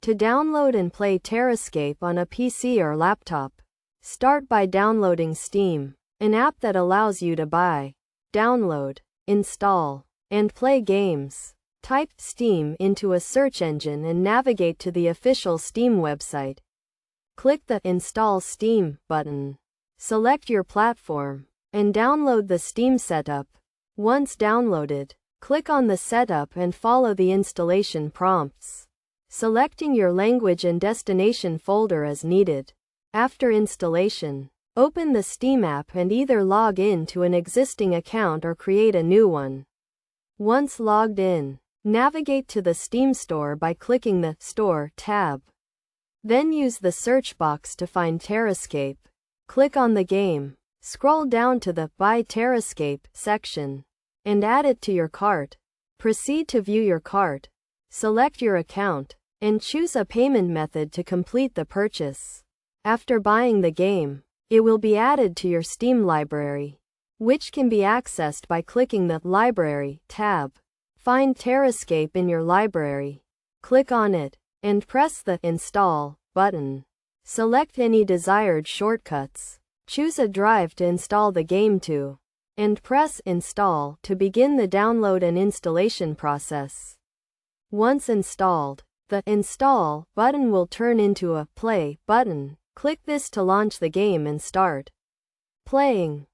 To download and play Terra Scape on a PC or laptop, start by downloading Steam, an app that allows you to buy, download, install, and play games. Type Steam into a search engine and navigate to the official Steam website. Click the Install Steam button. Select your platform and download the Steam setup. Once downloaded, click on the setup and follow the installation prompts, selecting your language and destination folder as needed. After installation, open the Steam app and either log in to an existing account or create a new one. Once logged in, navigate to the Steam store by clicking the Store tab. Then use the search box to find TerraScape. Click on the game, scroll down to the Buy TerraScape section, and add it to your cart. Proceed to view your cart. Select your account, and choose a payment method to complete the purchase. After buying the game, it will be added to your Steam library, which can be accessed by clicking the Library tab. Find TerraScape in your library. Click on it, and press the Install button. Select any desired shortcuts. Choose a drive to install the game to, and press Install to begin the download and installation process. Once installed, the Install button will turn into a Play button. Click this to launch the game and start playing.